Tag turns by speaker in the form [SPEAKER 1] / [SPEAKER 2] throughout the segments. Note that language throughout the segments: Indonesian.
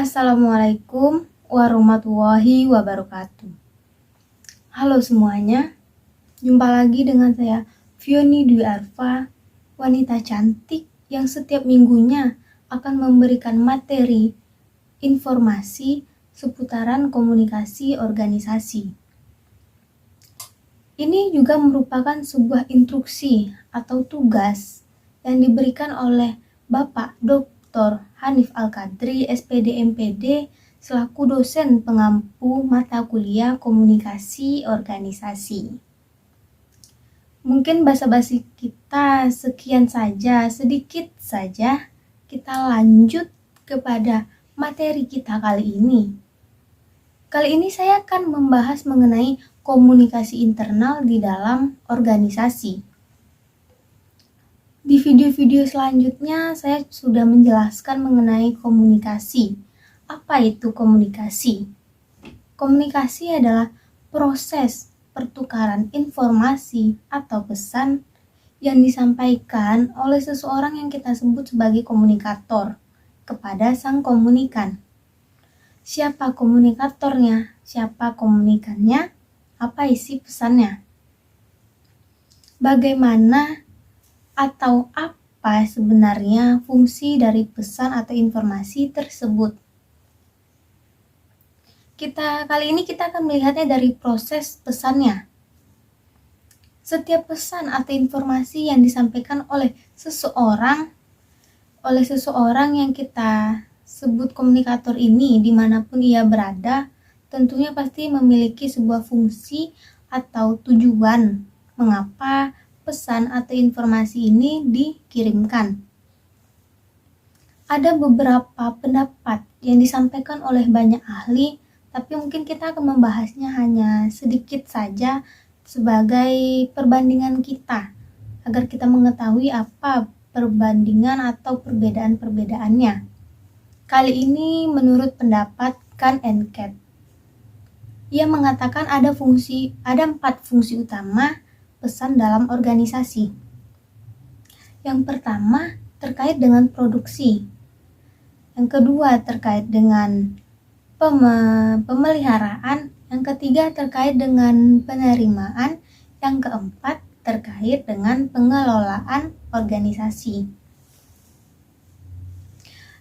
[SPEAKER 1] Assalamualaikum warahmatullahi wabarakatuh. Halo semuanya, jumpa lagi dengan saya Fioni Dwi Arfa, wanita cantik yang setiap minggunya akan memberikan materi informasi seputaran komunikasi organisasi. Ini juga merupakan sebuah instruksi atau tugas yang diberikan oleh Bapak Dr. Hanif Al-Qadri, SPD MPD, selaku dosen pengampu mata kuliah komunikasi organisasi. Mungkin basa-basi kita sekian saja, sedikit saja. Kita lanjut kepada materi kita kali ini. Kali ini saya akan membahas mengenai komunikasi internal di dalam organisasi. Di video-video selanjutnya saya sudah menjelaskan mengenai komunikasi. Apa itu komunikasi? Komunikasi adalah proses pertukaran informasi atau pesan yang disampaikan oleh seseorang yang kita sebut sebagai komunikator kepada sang komunikan. Siapa komunikatornya? Siapa komunikannya? Apa isi pesannya? Bagaimana atau apa sebenarnya fungsi dari pesan atau informasi tersebut? Kali ini kita akan melihatnya dari proses pesannya. Setiap pesan atau informasi yang disampaikan oleh seseorang yang kita sebut komunikator ini, dimanapun ia berada, tentunya pasti memiliki sebuah fungsi atau tujuan mengapa pesan atau informasi ini dikirimkan. Ada beberapa pendapat yang disampaikan oleh banyak ahli, tapi mungkin kita akan membahasnya hanya sedikit saja sebagai perbandingan kita, agar kita mengetahui apa perbandingan atau perbedaan-perbedaannya. Kali ini menurut pendapat Kahn and Kat, ia mengatakan ada 4 fungsi utama pesan dalam organisasi. Yang pertama terkait dengan produksi. Yang kedua terkait dengan pemeliharaan. Yang ketiga terkait dengan penerimaan. Yang keempat terkait dengan pengelolaan organisasi.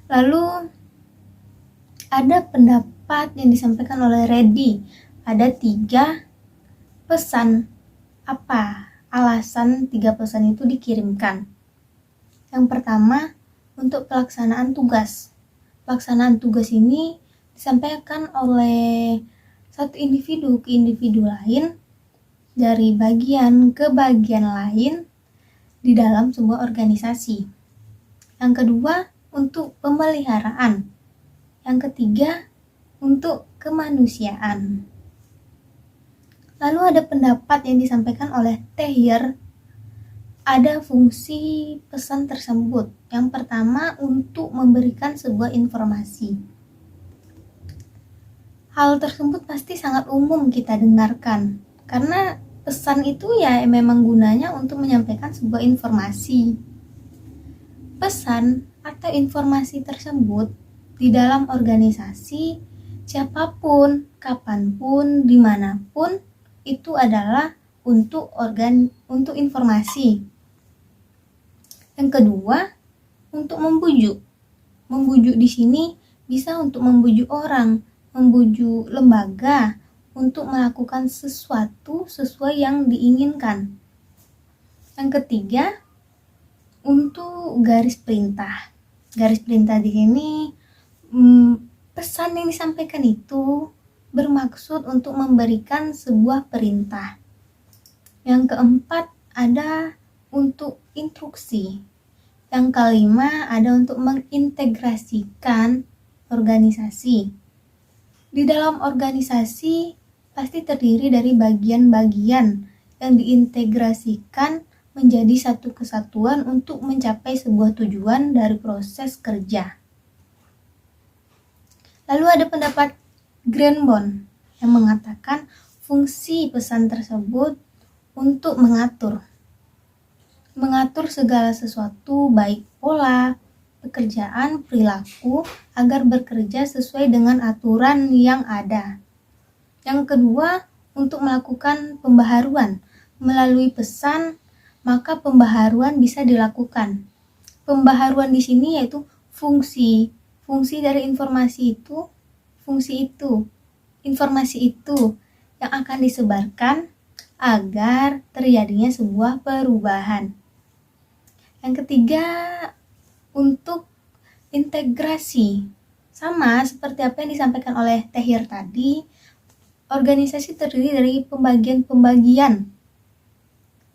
[SPEAKER 1] Lalu ada pendapat yang disampaikan oleh Reddy. Ada 3 pesan. Apa alasan 3 pesan itu dikirimkan? Yang pertama, untuk pelaksanaan tugas. Pelaksanaan tugas ini disampaikan oleh satu individu ke individu lain, dari bagian ke bagian lain di dalam sebuah organisasi. Yang kedua, untuk pemeliharaan. Yang ketiga, untuk kemanusiaan. Lalu ada pendapat yang disampaikan oleh Tehier, ada fungsi pesan tersebut. Yang pertama, untuk memberikan sebuah informasi. Hal tersebut pasti sangat umum kita dengarkan, karena pesan itu ya memang gunanya untuk menyampaikan sebuah informasi. Pesan atau informasi tersebut di dalam organisasi, siapapun, kapanpun, dimanapun, itu adalah untuk informasi. Yang kedua, untuk membujuk. Membujuk di sini bisa untuk membujuk orang, membujuk lembaga untuk melakukan sesuatu sesuai yang diinginkan. Yang ketiga, untuk garis perintah. Garis perintah di sini pesan yang disampaikan itu bermaksud untuk memberikan sebuah perintah. Yang keempat, ada untuk instruksi. Yang kelima ada untuk mengintegrasikan organisasi. Di dalam organisasi pasti terdiri dari bagian-bagian yang diintegrasikan menjadi satu kesatuan untuk mencapai sebuah tujuan dari proses kerja. Lalu ada pendapat Granbon yang mengatakan fungsi pesan tersebut untuk mengatur segala sesuatu, baik pola, pekerjaan, perilaku, agar bekerja sesuai dengan aturan yang ada. Yang kedua, untuk melakukan pembaharuan. Melalui pesan, maka pembaharuan bisa dilakukan. Pembaharuan di sini yaitu fungsi dari informasi itu yang akan disebarkan agar terjadinya sebuah perubahan. Yang ketiga, untuk integrasi. Sama seperti apa yang disampaikan oleh Tehir tadi, organisasi terdiri dari pembagian-pembagian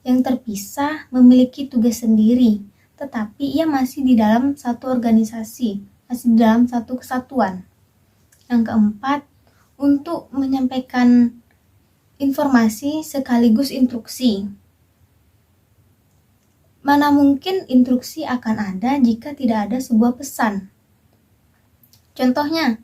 [SPEAKER 1] yang terpisah memiliki tugas sendiri, tetapi ia masih di dalam satu organisasi, masih di dalam satu kesatuan. Yang keempat, untuk menyampaikan informasi sekaligus instruksi. Mana mungkin instruksi akan ada jika tidak ada sebuah pesan. Contohnya,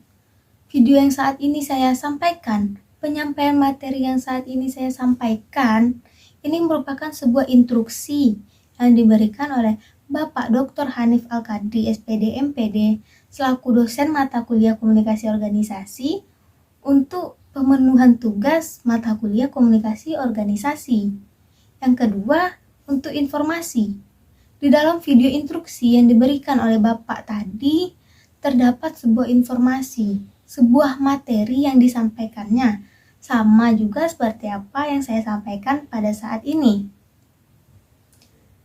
[SPEAKER 1] video yang saat ini saya sampaikan, penyampaian materi yang saat ini saya sampaikan, ini merupakan sebuah instruksi yang diberikan oleh Bapak Dr. Hanif Al-Qadri, SPD, MPD, selaku dosen mata kuliah komunikasi organisasi untuk pemenuhan tugas mata kuliah komunikasi organisasi. Yang kedua, untuk informasi. Di dalam video instruksi yang diberikan oleh Bapak tadi, terdapat sebuah informasi, sebuah materi yang disampaikannya, sama juga seperti apa yang saya sampaikan pada saat ini.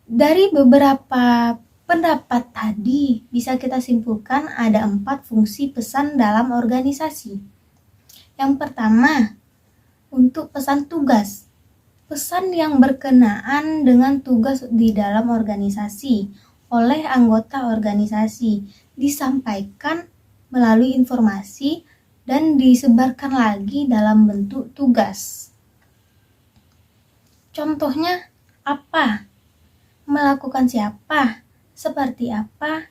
[SPEAKER 1] Dari beberapa pendapat tadi, bisa kita simpulkan ada 4 fungsi pesan dalam organisasi. Yang pertama, untuk pesan tugas. Pesan yang berkenaan dengan tugas di dalam organisasi oleh anggota organisasi disampaikan melalui informasi dan disebarkan lagi dalam bentuk tugas. Contohnya apa? Melakukan siapa? Seperti apa?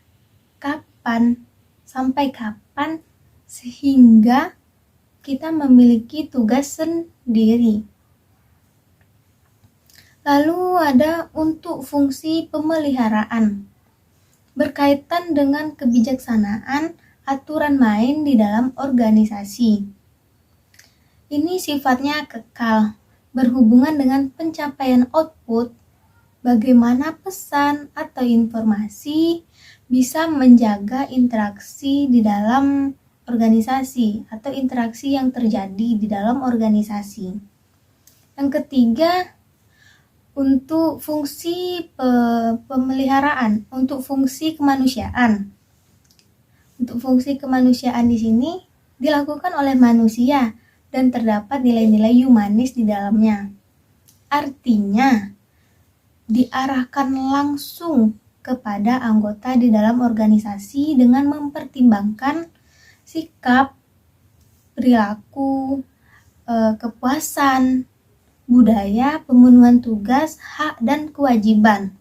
[SPEAKER 1] Kapan? Sampai kapan? Sehingga kita memiliki tugas sendiri. Lalu ada untuk fungsi pemeliharaan, berkaitan dengan kebijaksanaan aturan main di dalam organisasi. Ini sifatnya kekal, berhubungan dengan pencapaian output, bagaimana pesan atau informasi bisa menjaga interaksi di dalam organisasi atau interaksi yang terjadi di dalam organisasi. Yang ketiga, untuk fungsi pemeliharaan, untuk fungsi kemanusiaan. Untuk fungsi kemanusiaan di sini dilakukan oleh manusia dan terdapat nilai-nilai humanis di dalamnya. Artinya, diarahkan langsung kepada anggota di dalam organisasi dengan mempertimbangkan sikap, perilaku, kepuasan, budaya, pemenuhan tugas, hak, dan kewajiban.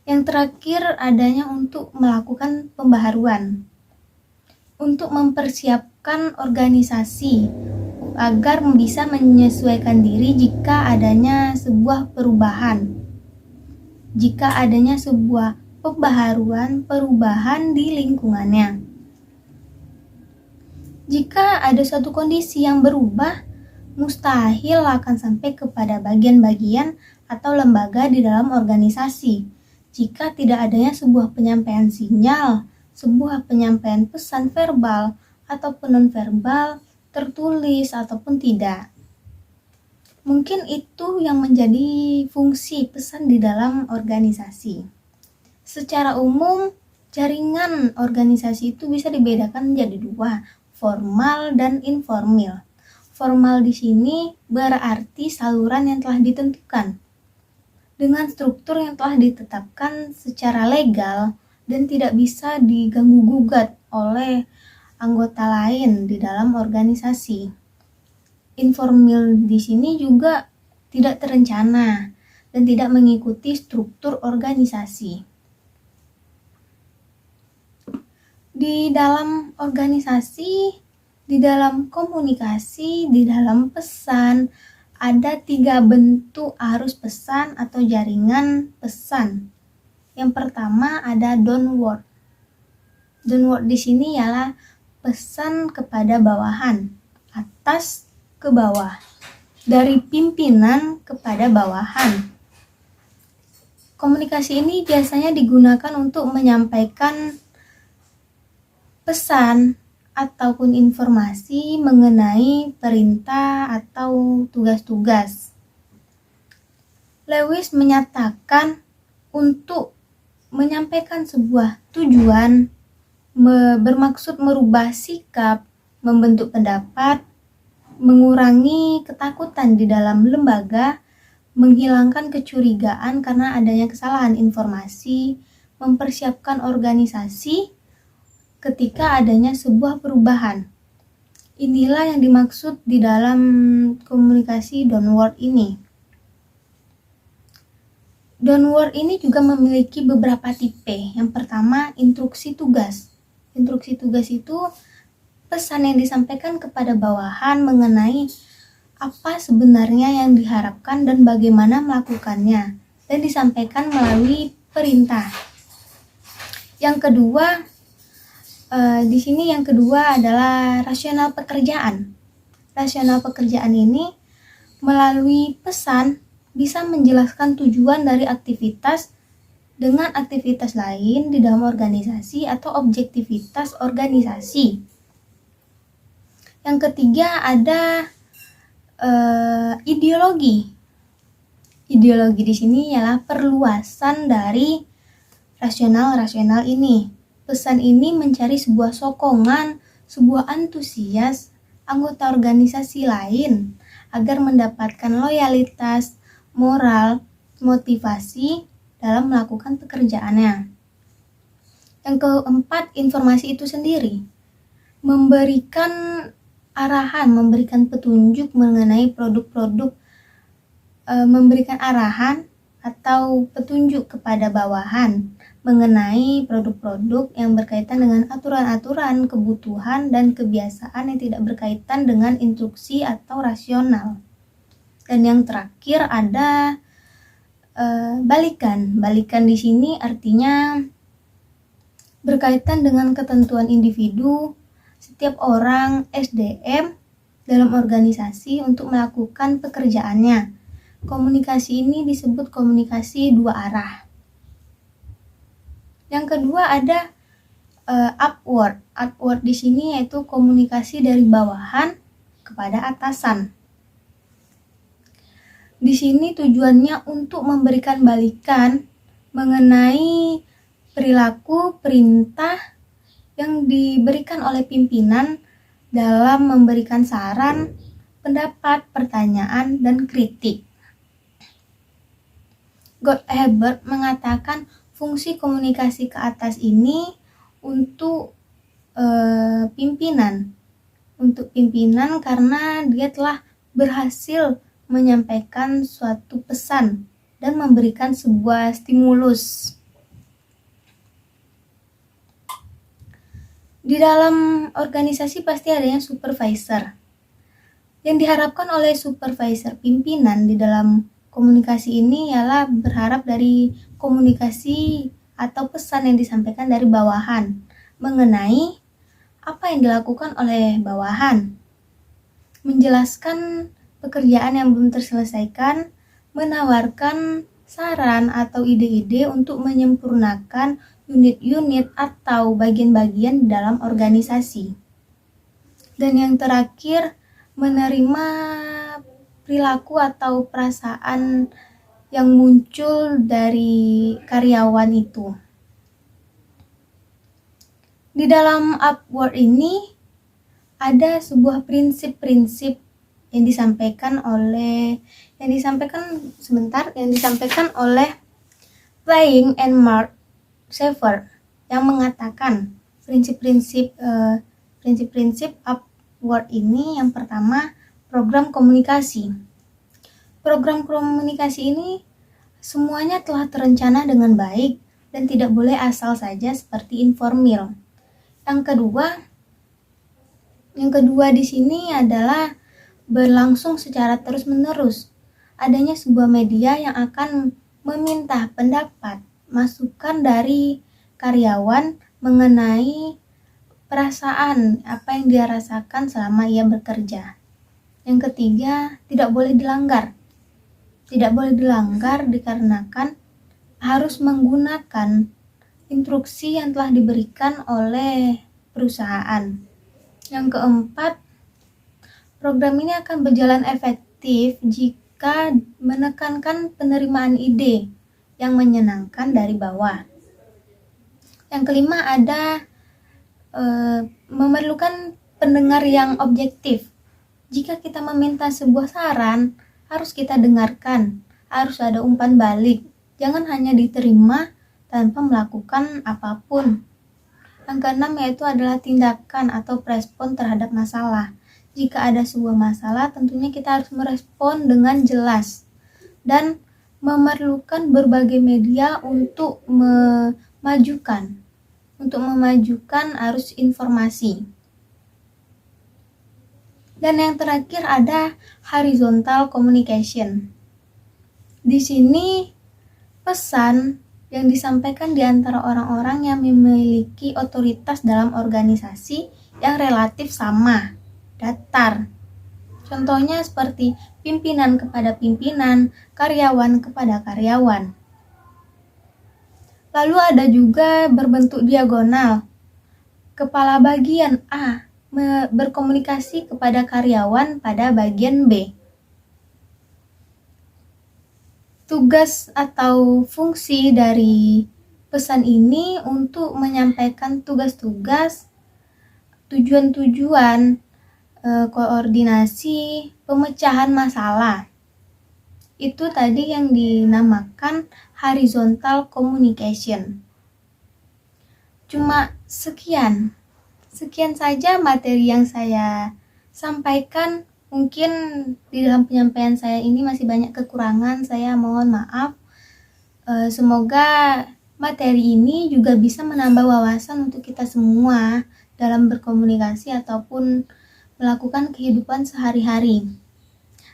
[SPEAKER 1] Yang terakhir adanya untuk melakukan pembaharuan, untuk mempersiapkan organisasi agar bisa menyesuaikan diri jika adanya sebuah perubahan, jika adanya sebuah perubahan di lingkungannya. Jika ada suatu kondisi yang berubah, mustahil akan sampai kepada bagian-bagian atau lembaga di dalam organisasi jika tidak adanya sebuah penyampaian sinyal, sebuah penyampaian pesan verbal ataupun non-verbal, tertulis ataupun tidak. Mungkin itu yang menjadi fungsi pesan di dalam organisasi. Secara umum, jaringan organisasi itu bisa dibedakan menjadi 2, formal dan informal. Formal di sini berarti saluran yang telah ditentukan. dengan struktur yang telah ditetapkan secara legal dan tidak bisa diganggu-gugat oleh anggota lain di dalam organisasi. Informal di sini juga tidak terencana dan tidak mengikuti struktur organisasi. Di dalam organisasi, di dalam komunikasi, di dalam pesan, ada 3 bentuk arus pesan atau jaringan pesan. Yang pertama ada downward. Downward di sini ialah pesan kepada bawahan, atas ke bawah, dari pimpinan kepada bawahan. Komunikasi ini biasanya digunakan untuk menyampaikan pesan ataupun informasi mengenai perintah atau tugas-tugas. Lewis menyatakan untuk menyampaikan sebuah tujuan, bermaksud merubah sikap, membentuk pendapat, mengurangi ketakutan di dalam lembaga, menghilangkan kecurigaan karena adanya kesalahan informasi, mempersiapkan organisasi ketika adanya sebuah perubahan. Inilah yang dimaksud di dalam komunikasi downward ini. Downward ini juga memiliki beberapa tipe. Yang pertama, instruksi tugas. Instruksi tugas itu pesan yang disampaikan kepada bawahan mengenai apa sebenarnya yang diharapkan dan bagaimana melakukannya, dan disampaikan melalui perintah. Yang kedua, di sini yang kedua adalah rasional pekerjaan. Rasional pekerjaan ini melalui pesan bisa menjelaskan tujuan dari aktivitas dengan aktivitas lain di dalam organisasi atau objektivitas organisasi. Yang ketiga ada ideologi. Ideologi di sini ialah perluasan dari rasional ini. Pesan ini mencari sebuah sokongan, sebuah antusias anggota organisasi lain agar mendapatkan loyalitas, moral, motivasi dalam melakukan pekerjaannya. Yang keempat, informasi itu sendiri. Memberikan arahan, memberikan petunjuk mengenai produk-produk, memberikan arahan atau petunjuk kepada bawahan mengenai produk-produk yang berkaitan dengan aturan-aturan, kebutuhan, dan kebiasaan yang tidak berkaitan dengan instruksi atau rasional. Dan yang terakhir ada balikan. Balikan di sini artinya berkaitan dengan ketentuan individu, setiap orang SDM dalam organisasi untuk melakukan pekerjaannya. Komunikasi ini disebut komunikasi 2 arah. Yang kedua ada upward. Upward di sini yaitu komunikasi dari bawahan kepada atasan. Di sini tujuannya untuk memberikan balikan mengenai perilaku, perintah yang diberikan oleh pimpinan dalam memberikan saran, pendapat, pertanyaan, dan kritik. Gotthelf mengatakan fungsi komunikasi ke atas ini untuk pimpinan. Untuk pimpinan karena dia telah berhasil menyampaikan suatu pesan dan memberikan sebuah stimulus. Di dalam organisasi pasti adanya supervisor. Yang diharapkan oleh supervisor pimpinan di dalam komunikasi ini ialah berharap dari komunikasi atau pesan yang disampaikan dari bawahan mengenai apa yang dilakukan oleh bawahan, menjelaskan pekerjaan yang belum terselesaikan, menawarkan saran atau ide-ide untuk menyempurnakan unit-unit atau bagian-bagian dalam organisasi. Dan yang terakhir, menerima perilaku atau perasaan yang muncul dari karyawan itu. Di dalam upward ini ada sebuah prinsip-prinsip yang yang disampaikan oleh Flying and Mark Sever yang mengatakan prinsip-prinsip Upward ini. Yang pertama, program komunikasi. Program komunikasi ini semuanya telah terencana dengan baik dan tidak boleh asal saja seperti informal. Yang kedua di sini adalah berlangsung secara terus-menerus. Adanya sebuah media yang akan meminta pendapat, masukan dari karyawan mengenai perasaan apa yang dia rasakan selama ia bekerja. Yang ketiga, tidak boleh dilanggar. Tidak boleh dilanggar dikarenakan harus menggunakan instruksi yang telah diberikan oleh perusahaan. Yang keempat, program ini akan berjalan efektif jika menekankan penerimaan ide yang menyenangkan dari bawah. Yang kelima ada memerlukan pendengar yang objektif. Jika kita meminta sebuah saran, harus kita dengarkan, harus ada umpan balik. Jangan hanya diterima tanpa melakukan apapun. Yang keenam yaitu adalah tindakan atau respon terhadap masalah. Jika ada sebuah masalah, tentunya kita harus merespon dengan jelas dan memerlukan berbagai media untuk memajukan arus informasi. Dan yang terakhir ada horizontal communication. Di sini pesan yang disampaikan di antara orang-orang yang memiliki otoritas dalam organisasi yang relatif sama, datar. Contohnya seperti pimpinan kepada pimpinan, karyawan kepada karyawan. Lalu ada juga berbentuk diagonal. Kepala bagian A berkomunikasi kepada karyawan pada bagian B. Tugas atau fungsi dari pesan ini untuk menyampaikan tugas-tugas, tujuan-tujuan, koordinasi, pemecahan masalah. Itu tadi yang dinamakan horizontal communication. Cuma sekian saja materi yang saya sampaikan. Mungkin di dalam penyampaian saya ini masih banyak kekurangan, saya mohon maaf. Semoga materi ini juga bisa menambah wawasan untuk kita semua dalam berkomunikasi ataupun melakukan kehidupan sehari-hari.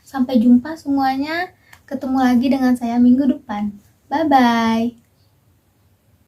[SPEAKER 1] Sampai jumpa semuanya, ketemu lagi dengan saya minggu depan. Bye-bye.